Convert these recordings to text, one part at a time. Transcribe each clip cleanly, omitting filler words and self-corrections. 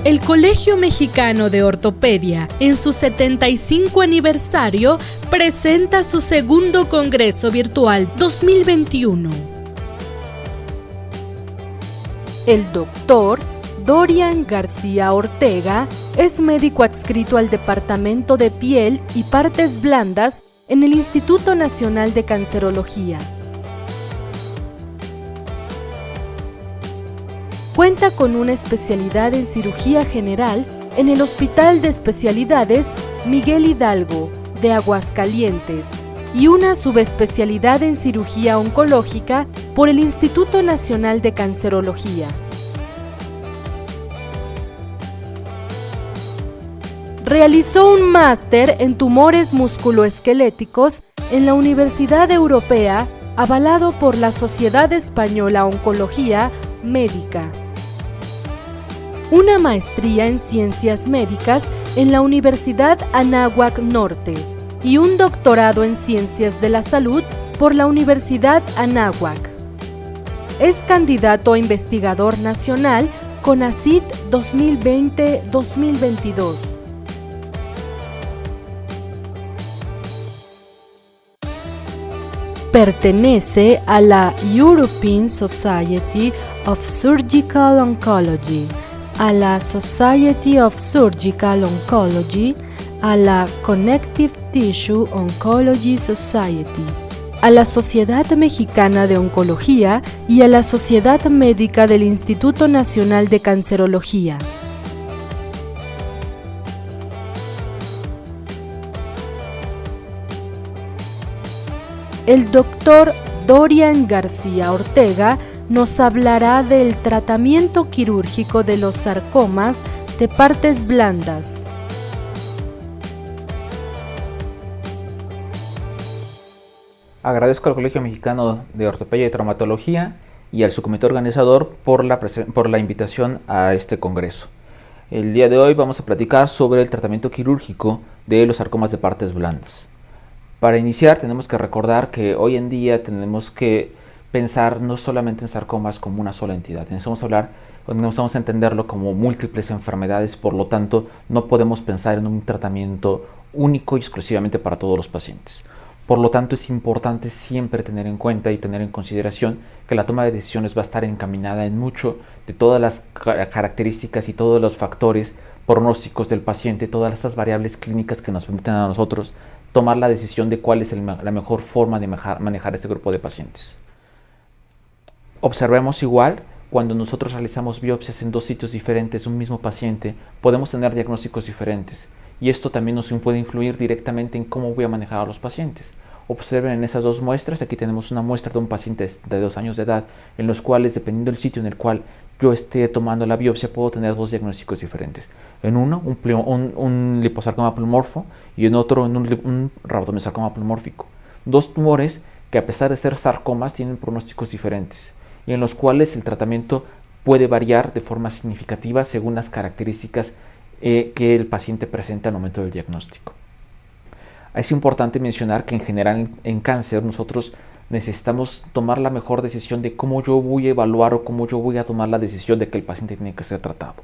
El Colegio Mexicano de Ortopedia, en su 75 aniversario, presenta su segundo Congreso Virtual 2021. El doctor Dorian García Ortega es médico adscrito al Departamento de Piel y Partes Blandas en el Instituto Nacional de Cancerología. Cuenta con una especialidad en cirugía general en el Hospital de Especialidades Miguel Hidalgo de Aguascalientes y una subespecialidad en cirugía oncológica por el Instituto Nacional de Cancerología. Realizó un máster en tumores musculoesqueléticos en la Universidad Europea, avalado por la Sociedad Española Oncología Médica. Una maestría en Ciencias Médicas en la Universidad Anáhuac Norte y un doctorado en Ciencias de la Salud por la Universidad Anáhuac. Es candidato a investigador nacional CONACYT 2020-2022. Pertenece a la European Society of Surgical Oncology, a la Society of Surgical Oncology, a la Connective Tissue Oncology Society, a la Sociedad Mexicana de Oncología y a la Sociedad Médica del Instituto Nacional de Cancerología. El doctor Dorian García Ortega nos hablará del tratamiento quirúrgico de los sarcomas de partes blandas. Agradezco al Colegio Mexicano de Ortopedia y Traumatología y al su comité organizador por la invitación a este congreso. El día de hoy vamos a platicar sobre el tratamiento quirúrgico de los sarcomas de partes blandas. Para iniciar tenemos que recordar que hoy en día tenemos que pensar no solamente en sarcomas como una sola entidad. Necesitamos entenderlo como múltiples enfermedades, por lo tanto no podemos pensar en un tratamiento único y exclusivamente para todos los pacientes. Por lo tanto es importante siempre tener en cuenta y tener en consideración que la toma de decisiones va a estar encaminada en mucho de todas las características y todos los factores pronósticos del paciente, todas esas variables clínicas que nos permiten a nosotros tomar la decisión de cuál es la mejor forma de manejar este grupo de pacientes. Observemos igual, cuando nosotros realizamos biopsias en dos sitios diferentes de un mismo paciente, podemos tener diagnósticos diferentes y esto también nos puede influir directamente en cómo voy a manejar a los pacientes. Observen en esas dos muestras, aquí tenemos una muestra de un paciente de 2 años de edad, en los cuales, dependiendo del sitio en el cual yo esté tomando la biopsia, puedo tener dos diagnósticos diferentes. En uno, un liposarcoma pleomorfo y en otro, un rhabdomyosarcoma pleomórfico. Dos tumores que, a pesar de ser sarcomas, tienen pronósticos diferentes y en los cuales el tratamiento puede variar de forma significativa según las características que el paciente presenta al momento del diagnóstico. Es importante mencionar que en general en cáncer nosotros necesitamos tomar la mejor decisión de cómo yo voy a evaluar o cómo yo voy a tomar la decisión de que el paciente tiene que ser tratado.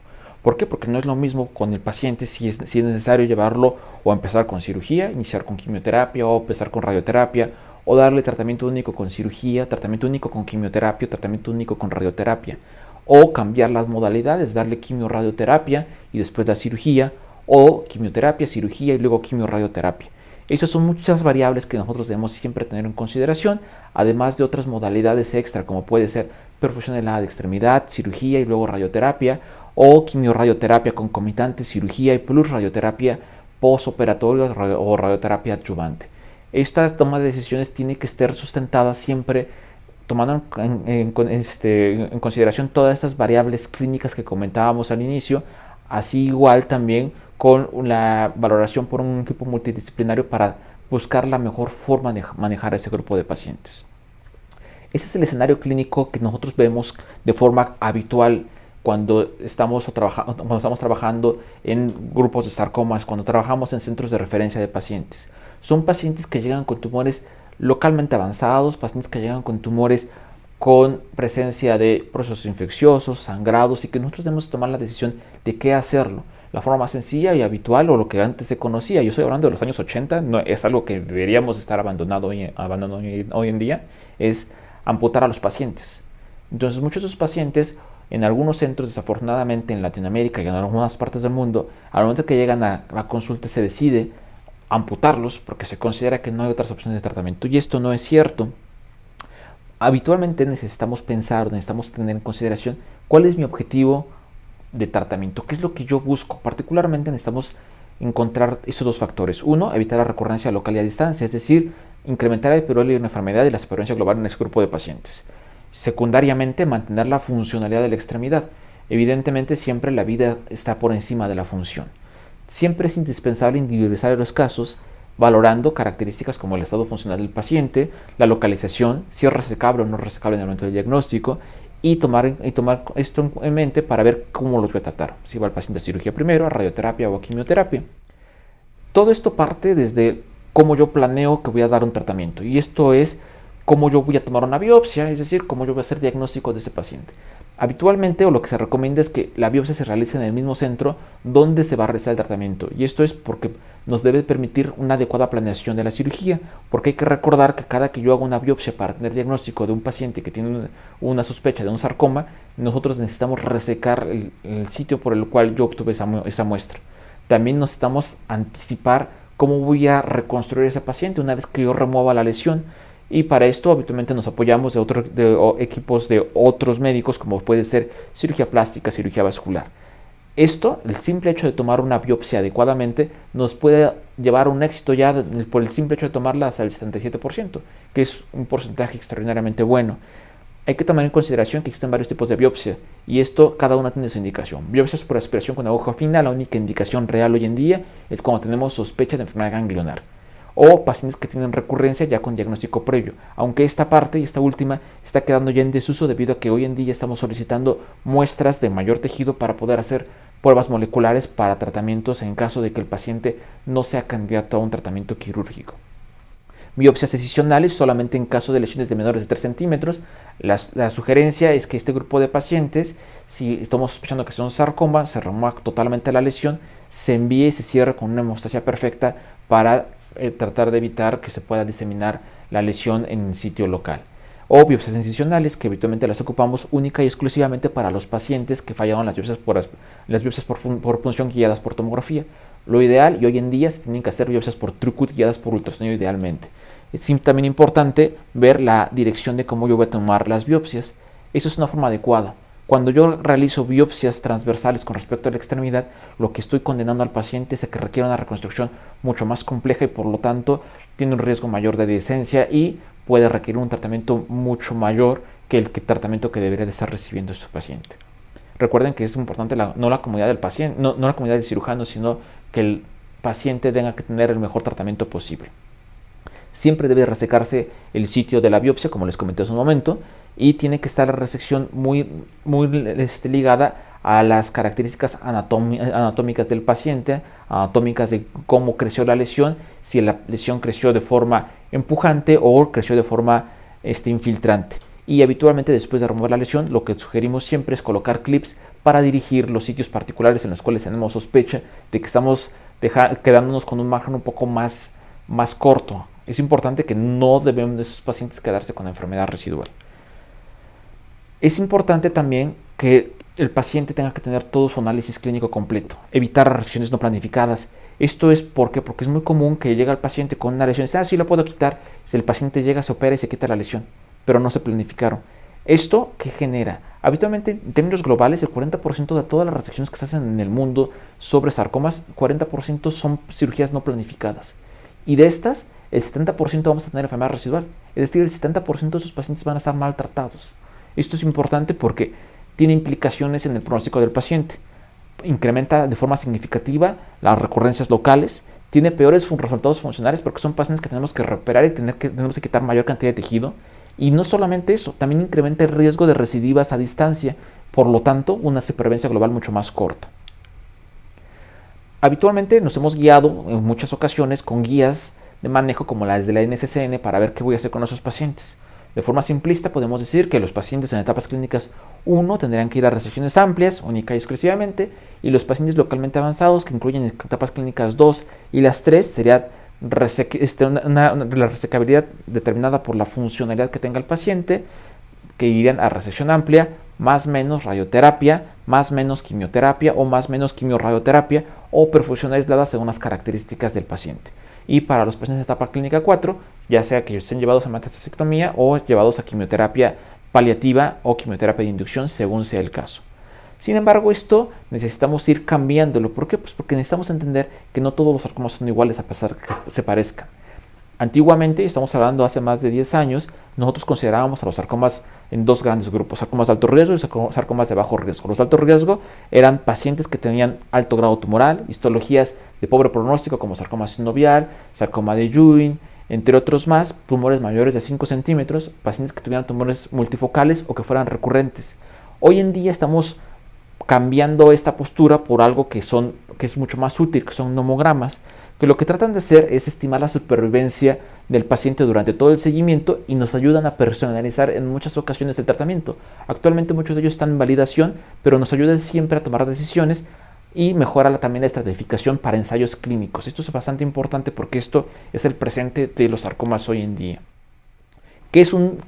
¿Por qué? Porque no es lo mismo con el paciente si es necesario llevarlo o empezar con cirugía, iniciar con quimioterapia o empezar con radioterapia, o darle tratamiento único con cirugía, tratamiento único con quimioterapia, tratamiento único con radioterapia, o cambiar las modalidades, darle quimio-radioterapia y después la cirugía, o quimioterapia, cirugía y luego quimio-radioterapia. Esas son muchas variables que nosotros debemos siempre tener en consideración, además de otras modalidades extra como puede ser perfusión helada de extremidad, cirugía y luego radioterapia, o quimio-radioterapia concomitante, cirugía y plus radioterapia postoperatoria o radioterapia adyuvante. Esta toma de decisiones tiene que estar sustentada siempre tomando en consideración todas estas variables clínicas que comentábamos al inicio, así igual también con la valoración por un equipo multidisciplinario para buscar la mejor forma de manejar a ese grupo de pacientes. Ese es el escenario clínico que nosotros vemos de forma habitual cuando estamos trabajando en grupos de sarcomas, cuando trabajamos en centros de referencia de pacientes. Son pacientes que llegan con tumores localmente avanzados, pacientes que llegan con tumores con presencia de procesos infecciosos, sangrados, y que nosotros debemos tomar la decisión de qué hacerlo. La forma más sencilla y habitual, o lo que antes se conocía, yo estoy hablando de los años 80, no es algo que deberíamos estar abandonando hoy en día, es amputar a los pacientes. Entonces muchos de esos pacientes, en algunos centros, desafortunadamente en Latinoamérica y en algunas partes del mundo, al momento que llegan a la consulta se decide amputarlos porque se considera que no hay otras opciones de tratamiento, y esto no es cierto. Habitualmente necesitamos pensar, necesitamos tener en consideración cuál es mi objetivo de tratamiento, qué es lo que yo busco. Particularmente necesitamos encontrar esos dos factores. Uno, evitar la recurrencia local y a distancia, es decir, incrementar el periodo de una enfermedad y la supervivencia global en ese grupo de pacientes. Secundariamente, mantener la funcionalidad de la extremidad. Evidentemente, siempre la vida está por encima de la función. Siempre es indispensable individualizar los casos, valorando características como el estado funcional del paciente, la localización, si es resecable o no resecable en el momento del diagnóstico, y tomar esto en mente para ver cómo los voy a tratar. Si va el paciente a cirugía primero, a radioterapia o a quimioterapia. Todo esto parte desde cómo yo planeo que voy a dar un tratamiento, y esto es cómo yo voy a tomar una biopsia, es decir, cómo yo voy a hacer diagnóstico de ese paciente. Habitualmente, o lo que se recomienda, es que la biopsia se realice en el mismo centro donde se va a realizar el tratamiento, y esto es porque nos debe permitir una adecuada planeación de la cirugía, porque hay que recordar que cada que yo hago una biopsia para tener diagnóstico de un paciente que tiene una sospecha de un sarcoma, nosotros necesitamos resecar el sitio por el cual yo obtuve esa muestra. También necesitamos anticipar cómo voy a reconstruir ese paciente una vez que yo remueva la lesión. Y para esto habitualmente nos apoyamos de equipos de otros médicos, como puede ser cirugía plástica, cirugía vascular. Esto, el simple hecho de tomar una biopsia adecuadamente, nos puede llevar a un éxito ya por el simple hecho de tomarla hasta el 77%, que es un porcentaje extraordinariamente bueno. Hay que tomar en consideración que existen varios tipos de biopsia, y esto cada una tiene su indicación. Biopsias por aspiración con aguja fina, la única indicación real hoy en día es cuando tenemos sospecha de enfermedad ganglionar, o pacientes que tienen recurrencia ya con diagnóstico previo, aunque esta parte y esta última está quedando ya en desuso debido a que hoy en día estamos solicitando muestras de mayor tejido para poder hacer pruebas moleculares para tratamientos en caso de que el paciente no sea candidato a un tratamiento quirúrgico. Biopsias excisionales solamente en caso de lesiones de menores de 3 centímetros. La sugerencia es que este grupo de pacientes, si estamos sospechando que son sarcoma, se remueva totalmente la lesión, se envíe y se cierre con una hemostasia perfecta para tratar de evitar que se pueda diseminar la lesión en el sitio local. O biopsias incisionales, que habitualmente las ocupamos única y exclusivamente para los pacientes que fallaron las biopsias por punción guiadas por tomografía. Lo ideal, y hoy en día se tienen que hacer biopsias por TrueCut guiadas por ultrasonido idealmente. Es también importante ver la dirección de cómo yo voy a tomar las biopsias. Eso es una forma adecuada. Cuando yo realizo biopsias transversales con respecto a la extremidad, lo que estoy condenando al paciente es a que requiera una reconstrucción mucho más compleja y por lo tanto tiene un riesgo mayor de dehiscencia y puede requerir un tratamiento mucho mayor que el tratamiento que debería de estar recibiendo este paciente. Recuerden que es importante no la comodidad del paciente, no la comodidad del cirujano, sino que el paciente tenga que tener el mejor tratamiento posible. Siempre debe resecarse el sitio de la biopsia, como les comenté hace un momento, y tiene que estar la resección muy ligada a las características anatómicas del paciente, anatómicas de cómo creció la lesión, si la lesión creció de forma empujante o creció de forma infiltrante. Y habitualmente después de remover la lesión, lo que sugerimos siempre es colocar clips para dirigir los sitios particulares en los cuales tenemos sospecha de que estamos quedándonos con un margen un poco más corto. Es importante que no debemos de esos pacientes quedarse con enfermedad residual. Es importante también que el paciente tenga que tener todo su análisis clínico completo, evitar reacciones no planificadas. Esto es porque es muy común que llega el paciente con una lesión y dice, sí, lo puedo quitar. Si el paciente llega, se opera y se quita la lesión, pero no se planificaron. ¿Esto qué genera? Habitualmente, en términos globales, el 40% de todas las resecciones que se hacen en el mundo sobre sarcomas, 40% son cirugías no planificadas. Y de estas, el 70% vamos a tener enfermedad residual. Es decir, el 70% de esos pacientes van a estar maltratados. Esto es importante porque tiene implicaciones en el pronóstico del paciente. Incrementa de forma significativa las recurrencias locales, tiene peores resultados funcionales porque son pacientes que tenemos que reoperar y tenemos que quitar mayor cantidad de tejido. Y no solamente eso, también incrementa el riesgo de recidivas a distancia, por lo tanto, una supervivencia global mucho más corta. Habitualmente nos hemos guiado en muchas ocasiones con guías de manejo como las de la NCCN para ver qué voy a hacer con esos pacientes. De forma simplista podemos decir que los pacientes en etapas clínicas 1 tendrían que ir a resecciones amplias, única y exclusivamente, y los pacientes localmente avanzados, que incluyen etapas clínicas 2 y las 3, sería la resecabilidad determinada por la funcionalidad que tenga el paciente, que irían a resección amplia, más menos radioterapia, más menos quimioterapia o más menos quimiorradioterapia o perfusión aislada según las características del paciente. Y para los pacientes de etapa clínica 4, ya sea que estén llevados a metastasectomía o llevados a quimioterapia paliativa o quimioterapia de inducción según sea el caso. Sin embargo, esto necesitamos ir cambiándolo. ¿Por qué? Pues porque necesitamos entender que no todos los sarcomas son iguales a pesar que se parezcan. Antiguamente, estamos hablando hace más de 10 años, nosotros considerábamos a los sarcomas en dos grandes grupos, sarcomas de alto riesgo y sarcomas de bajo riesgo. Los de alto riesgo eran pacientes que tenían alto grado tumoral, histologías de pobre pronóstico como sarcoma sinovial, sarcoma de Ewing, entre otros más, tumores mayores de 5 centímetros, pacientes que tuvieran tumores multifocales o que fueran recurrentes. Hoy en día estamos cambiando esta postura por algo que es mucho más útil, que son nomogramas, que lo que tratan de hacer es estimar la supervivencia del paciente durante todo el seguimiento y nos ayudan a personalizar en muchas ocasiones el tratamiento. Actualmente muchos de ellos están en validación, pero nos ayudan siempre a tomar decisiones y mejora también la estratificación para ensayos clínicos. Esto es bastante importante porque esto es el presente de los sarcomas hoy en día. ¿Qué es un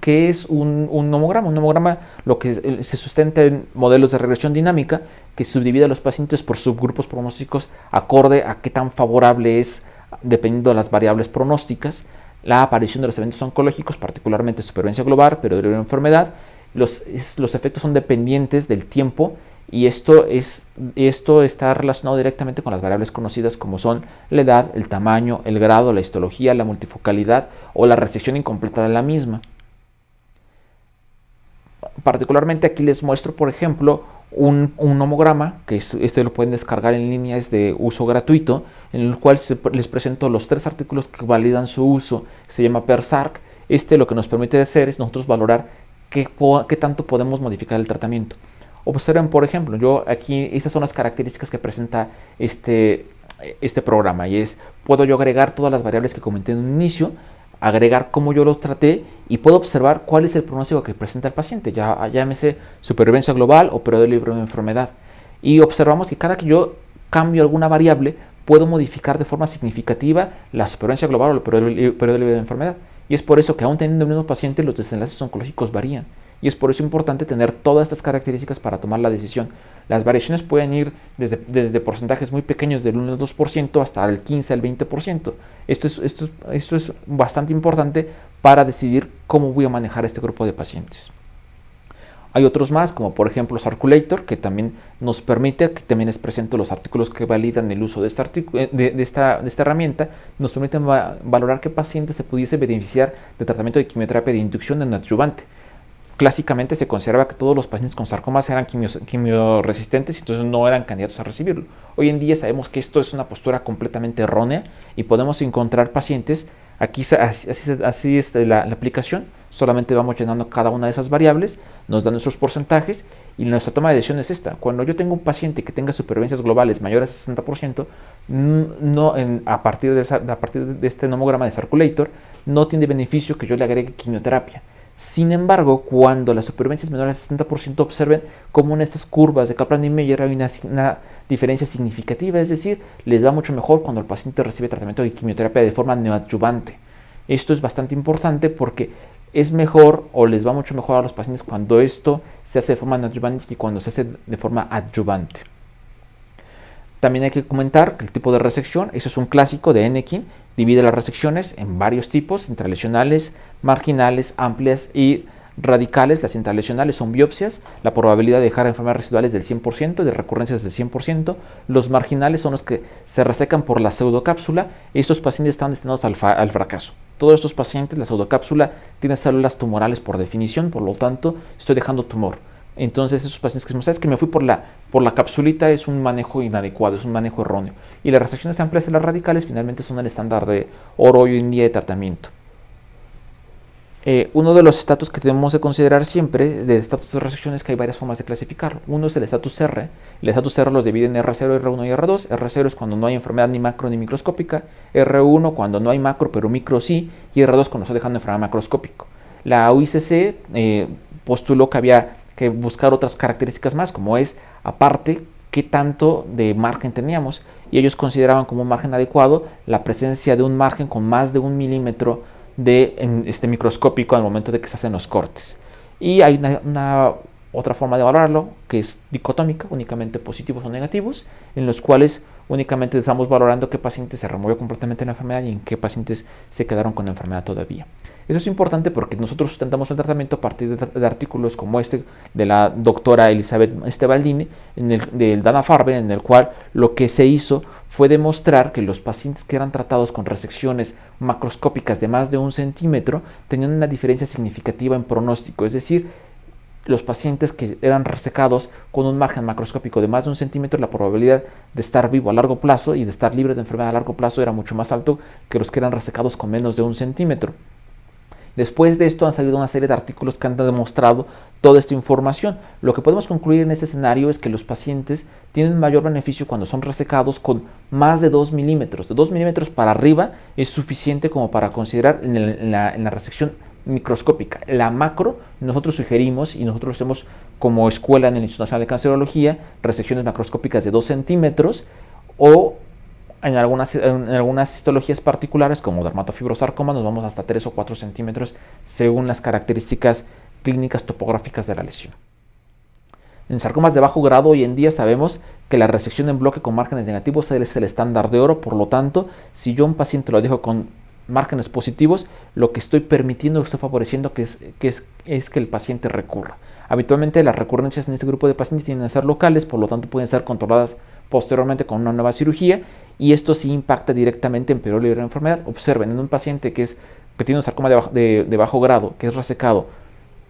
nomograma? Un nomograma lo que se sustenta en modelos de regresión dinámica que subdivide a los pacientes por subgrupos pronósticos acorde a qué tan favorable es, dependiendo de las variables pronósticas, la aparición de los eventos oncológicos, particularmente supervivencia global, pero de la enfermedad. Los efectos son dependientes del tiempo y esto está relacionado directamente con las variables conocidas como son la edad, el tamaño, el grado, la histología, la multifocalidad o la resección incompleta de la misma. Particularmente aquí les muestro, por ejemplo, un nomograma, que este lo pueden descargar en línea, es de uso gratuito, en el cual les presento los 3 artículos que validan su uso. Se llama PERSARC. Lo que nos permite hacer es nosotros valorar qué tanto podemos modificar el tratamiento. Observen, por ejemplo, estas son las características que presenta este programa, y puedo yo agregar todas las variables que comenté en un inicio, agregar cómo yo lo traté y puedo observar cuál es el pronóstico que presenta el paciente, ya llámese supervivencia global o periodo libre de enfermedad. Y observamos que cada que yo cambio alguna variable, puedo modificar de forma significativa la supervivencia global o el periodo libre de enfermedad. Y es por eso que aún teniendo el mismo paciente, los desenlaces oncológicos varían. Y es por eso importante tener todas estas características para tomar la decisión. Las variaciones pueden ir desde porcentajes muy pequeños del 1 al 2% hasta el 15 al 20%. Esto es bastante importante para decidir cómo voy a manejar este grupo de pacientes. Hay otros más, como por ejemplo Sarculator, que también nos permite, aquí también les presento los artículos que validan el uso de esta herramienta, nos permiten valorar qué paciente se pudiese beneficiar de tratamiento de quimioterapia de inducción en adyuvante. Clásicamente se consideraba que todos los pacientes con sarcomas eran quimioresistentes y entonces no eran candidatos a recibirlo. Hoy en día sabemos que esto es una postura completamente errónea y podemos encontrar pacientes, aquí así es la aplicación, solamente vamos llenando cada una de esas variables, nos dan nuestros porcentajes y nuestra toma de decisión es esta. Cuando yo tengo un paciente que tenga supervivencias globales mayores a 60%, a partir de este nomograma de Sarculator, no tiene beneficio que yo le agregue quimioterapia. Sin embargo, cuando las supervivencias menores al 60%, observen cómo en estas curvas de Kaplan y Meyer hay una diferencia significativa, es decir, les va mucho mejor cuando el paciente recibe tratamiento de quimioterapia de forma neoadyuvante. Esto es bastante importante porque es mejor o les va mucho mejor a los pacientes cuando esto se hace de forma neoadyuvante que cuando se hace de forma adyuvante. También hay que comentar que el tipo de resección, eso es un clásico de Enneking, divide las resecciones en varios tipos, intralesionales, marginales, amplias y radicales. Las intralesionales son biopsias, la probabilidad de dejar enfermedades residuales del 100%, de recurrencias del 100%. Los marginales son los que se resecan por la pseudocápsula. Estos pacientes están destinados al fracaso. Todos estos pacientes, la pseudocápsula tiene células tumorales por definición, por lo tanto estoy dejando tumor. Entonces esos pacientes que dicen, ¿sabes que me fui por la capsulita? Es un manejo inadecuado, es un manejo erróneo. Y las resecciones amplias y las radicales finalmente son el estándar de oro hoy en día de tratamiento. Uno de los estatus que debemos de considerar siempre de estatus de resección es que hay varias formas de clasificarlo. Uno es el estatus R. El estatus R los divide en R0, R1 y R2. R0 es cuando no hay enfermedad ni macro ni microscópica. R1 cuando no hay macro pero micro sí. Y R2 cuando está dejando enfermedad macroscópico. la OICC postuló que había que buscar otras características más, como es, aparte, qué tanto de margen teníamos, y ellos consideraban como un margen adecuado la presencia de un margen con más de 1 milímetro de microscópico al momento de que se hacen los cortes. Y hay una otra forma de valorarlo, que es dicotómica, únicamente positivos o negativos, en los cuales únicamente estamos valorando qué pacientes se removió completamente la enfermedad y en qué pacientes se quedaron con la enfermedad todavía. Eso es importante porque nosotros sustentamos el tratamiento a partir de artículos como este de la doctora Elizabeth Estebaldini, del Dana-Farber, en el cual lo que se hizo fue demostrar que los pacientes que eran tratados con resecciones macroscópicas de más de 1 centímetro tenían una diferencia significativa en pronóstico, es decir, los pacientes que eran resecados con un margen macroscópico de más de 1 centímetro, la probabilidad de estar vivo a largo plazo y de estar libre de enfermedad a largo plazo era mucho más alto que los que eran resecados con menos de 1 centímetro. Después de esto han salido una serie de artículos que han demostrado toda esta información. Lo que podemos concluir en este escenario es que los pacientes tienen mayor beneficio cuando son resecados con más de 2 milímetros. De 2 milímetros para arriba es suficiente como para considerar en la resección microscópica. La macro, nosotros sugerimos y nosotros hacemos como escuela en el Instituto Nacional de Cancerología resecciones macroscópicas de 2 centímetros o en algunas histologías particulares como dermatofibrosarcoma nos vamos hasta 3 o 4 centímetros según las características clínicas topográficas de la lesión. En sarcomas de bajo grado hoy en día sabemos que la resección en bloque con márgenes negativos es el estándar de oro, por lo tanto, si yo a un paciente lo dejo con márgenes positivos, lo que estoy permitiendo, estoy favoreciendo es que el paciente recurra. Habitualmente las recurrencias en este grupo de pacientes tienden a ser locales, por lo tanto pueden ser controladas posteriormente con una nueva cirugía y esto sí impacta directamente en periodo libre de la enfermedad. Observen, en un paciente que tiene un sarcoma de bajo grado, que es resecado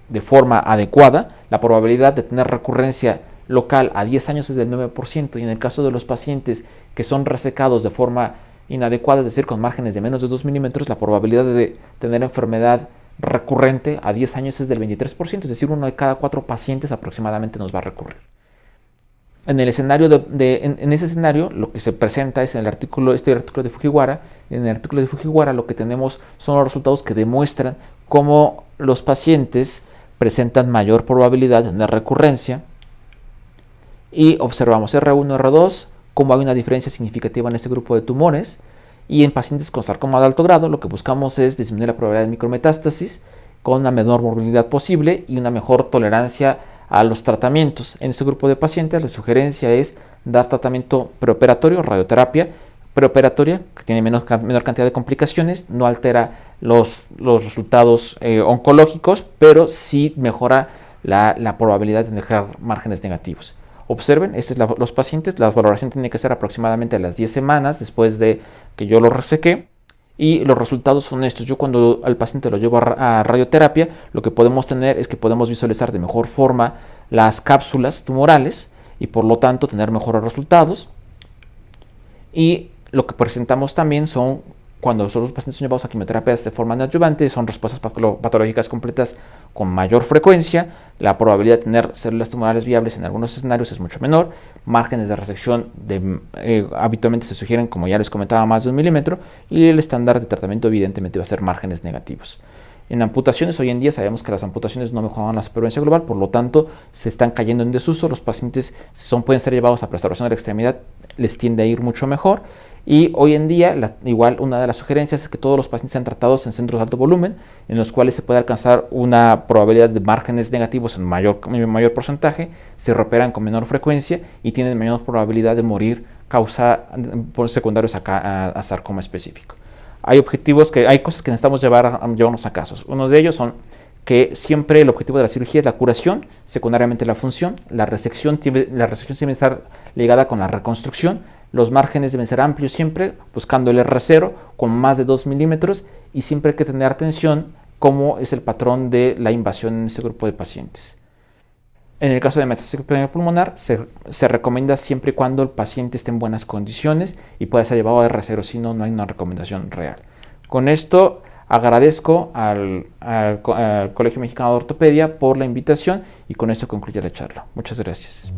de forma adecuada, la probabilidad de tener recurrencia local a 10 años es del 9% y en el caso de los pacientes que son resecados de forma inadecuada, es decir, con márgenes de menos de 2 milímetros, la probabilidad de tener enfermedad recurrente a 10 años es del 23%, es decir, 1 de cada 4 pacientes aproximadamente nos va a recurrir. En el escenario en ese escenario, lo que se presenta es en el artículo de Fujiwara. En el artículo de Fujiwara lo que tenemos son los resultados que demuestran cómo los pacientes presentan mayor probabilidad de tener recurrencia y observamos R1, R2, cómo hay una diferencia significativa en este grupo de tumores y en pacientes con sarcoma de alto grado lo que buscamos es disminuir la probabilidad de micrometástasis con una menor morbilidad posible y una mejor tolerancia a los tratamientos. En este grupo de pacientes la sugerencia es dar tratamiento preoperatorio, radioterapia preoperatoria, que tiene menor cantidad de complicaciones, no altera los resultados oncológicos, pero sí mejora la probabilidad de dejar márgenes negativos. Observen, los pacientes, la valoración tiene que ser aproximadamente a las 10 semanas después de que yo lo resequé. Y los resultados son estos. Yo cuando al paciente lo llevo a radioterapia, lo que podemos tener es que podemos visualizar de mejor forma las cápsulas tumorales y por lo tanto tener mejores resultados. Y lo que presentamos también son, cuando los pacientes son llevados a quimioterapias de forma neoadyuvante, son respuestas patológicas completas con mayor frecuencia. La probabilidad de tener células tumorales viables en algunos escenarios es mucho menor. Márgenes de resección habitualmente se sugieren, como ya les comentaba, más de 1 milímetro. Y el estándar de tratamiento evidentemente va a ser márgenes negativos. En amputaciones, hoy en día sabemos que las amputaciones no mejoran la supervivencia global, por lo tanto se están cayendo en desuso. Los pacientes pueden ser llevados a preservación de la extremidad, les tiende a ir mucho mejor. Y hoy en día, igual una de las sugerencias es que todos los pacientes sean tratados en centros de alto volumen, en los cuales se puede alcanzar una probabilidad de márgenes negativos en mayor porcentaje, se reoperan con menor frecuencia y tienen menor probabilidad de morir por secundarios a sarcoma específico. Hay cosas que necesitamos llevarnos a casos. Uno de ellos son que siempre el objetivo de la cirugía es la curación, secundariamente la función. La resección debe estar ligada con la reconstrucción. Los márgenes deben ser amplios siempre, buscando el R0 con más de 2 milímetros y siempre hay que tener atención cómo es el patrón de la invasión en ese grupo de pacientes. En el caso de metastasis pulmonar se recomienda siempre y cuando el paciente esté en buenas condiciones y pueda ser llevado a R0, si no, no hay una recomendación real. Con esto agradezco al Colegio Mexicano de Ortopedia por la invitación y con esto concluye la charla. Muchas gracias.